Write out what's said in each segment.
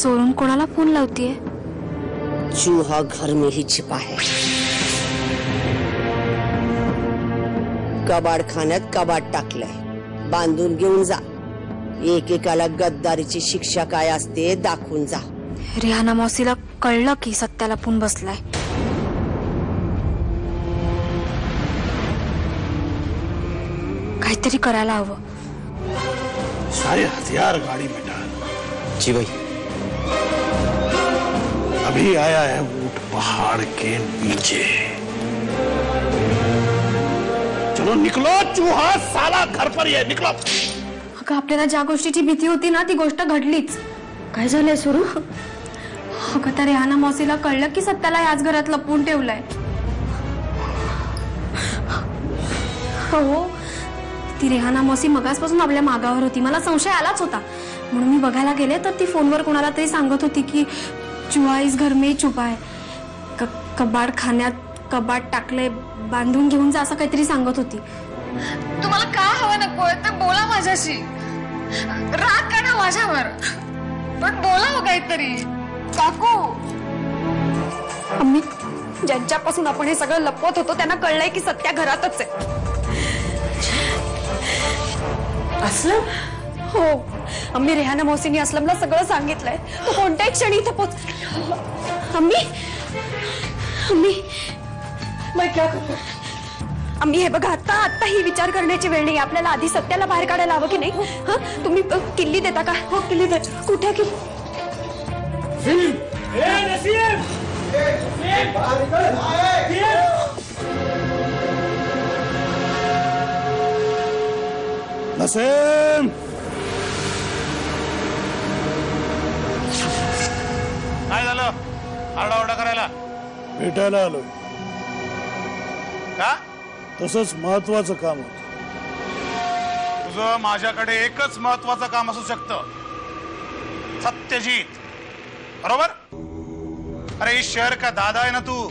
चोरून कोणाला फोन लावतीये? चूहा घर में ही छिपा है। कबाड खाण्यात कबाड टाकलंय, बांधून घेऊन जा। एकेकाला गद्दारीची शिक्षा काय असते दाखवून जा। रेहाना मौसीला कळलं की सत्याला फोन बसलाय। काहीतरी करायला हवं। सारे हथियार गाड़ी में डाल। जी भाई। अभी आया है ऊंट पहाड़ के नीचे। चलो निकलो, चूहा साला घर पर ही है, निकलो। अगं आपल्याला ज्या गोष्टीची भीती होती ना ती गोष्ट घडलीच। काय झालंय सुरू? अगं त्या रेहाना मौसीला कळलं की सत्याला याच घरात लपवून ठेवलंय। हो, ती रेहाना मौसी मगासपासून आपल्या मागावर होती। मला संशय आलाच होता, म्हणून मी बघायला गेले तर ती फोनवर कोणाला तरी सांगत होती की चूहा इस घर में छुपा है, कबाड खाण्यात कबाड टाकले, बांधून घेऊन जा, असं काहीतरी सांगत होती। तुम्हाला काय हवं नकोय ते बोला माझ्याशी। राग का ना माझ्यावर, पण बोला हो काहीतरी। काकू, आम्ही ज्यांच्यापासून आपण हे सगळं लपवत होतो त्यांना कळलंय की सत्या घरातच आहे। असलम? हो, आम्ही रेहाना मौसीनी असलमला सगळं सांगितलंय। तो कोणत्याही क्षणी इथे पोहोच। आम्ही हे बघा, आता ही विचार करण्याची वेळ नाही। आपल्याला आधी सत्याला बाहेर काढायला हवं की नाही? हं, तुम्ही किल्ली देता का? हो, किल्ली दे। कुठे किल्ली? नसीम, काय झालं? आरडाओरडा करायला? भेटायला आलोय। का? तसंच महत्वाचं काम होतं। तुझं माझ्याकडे एकच महत्वाचं काम असू शकतं, सत्यजित, बरोबर? अरे इस शहर का दादा आहे ना तू,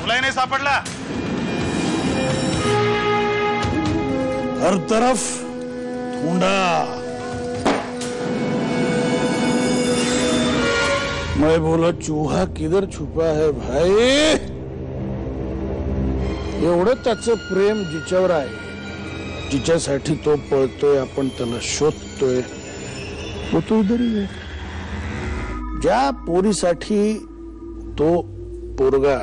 तुलाही नाही सापडला? हर तरफ ढूंढा, मैं बोला चूहा किधर छुपा है भाई। एवढं त्याचं प्रेम जिच्यावर आहे, जिच्यासाठी तो पळतोय, आपण त्याला शोधतोय, तो इधर ही आहे। ज्या पोरीसाठी तो पोरगा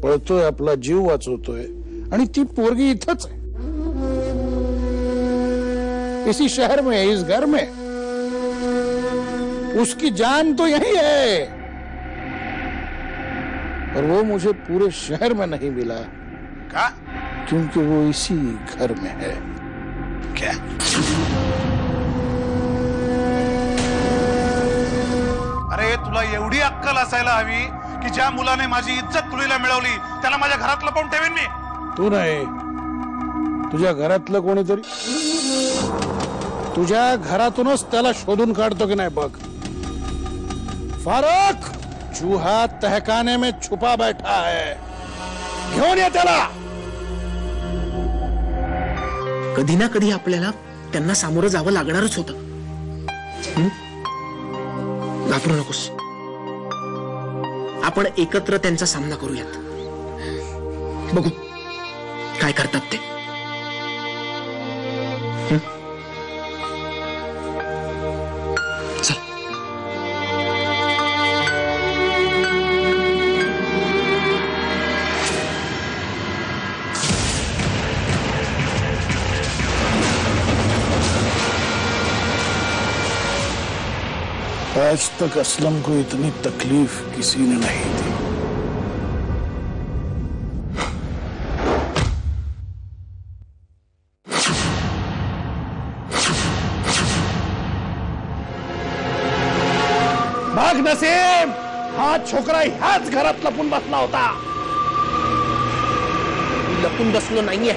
पळतोय, आपला जीव वाचवतोय, आणि ती पोरगी इथंच आहे, इसी शहर में, इस घर में। उसकी जान तो यही है, और वो मुझे पूरे शहर में नहीं मिला। का? क्योंकि वो इसी घर में है। क्या? अरे तुला एवढी अक्कल असायला हवी की ज्या मुलाने माझी इज्जत तुळीला मिळवली त्याला माझ्या घरात लपवून ठेवीन मी? तू नाही, तुझ्या घरातलं कोणीतरी तुझ्या घरातूनच त्याला शोधून काढतो की नाही बघ। फारूक, चूहा तहखाने में छुपा बैठा है, घेऊन ये त्याला। कधी ना कधी आपल्याला त्यांना सामोरं जावं लागणारच होतं। घाबरू नकोस, आपण एकत्र त्यांचा सामना करूयात। बघू काय करतात ते। चल। आज तक असलम को इतनी तकलीफ किसी ने नहीं दी। भाग नसीम, हा छोकरा ह्याच घरात लपून बसला होता। लपून बसलो नाहीये,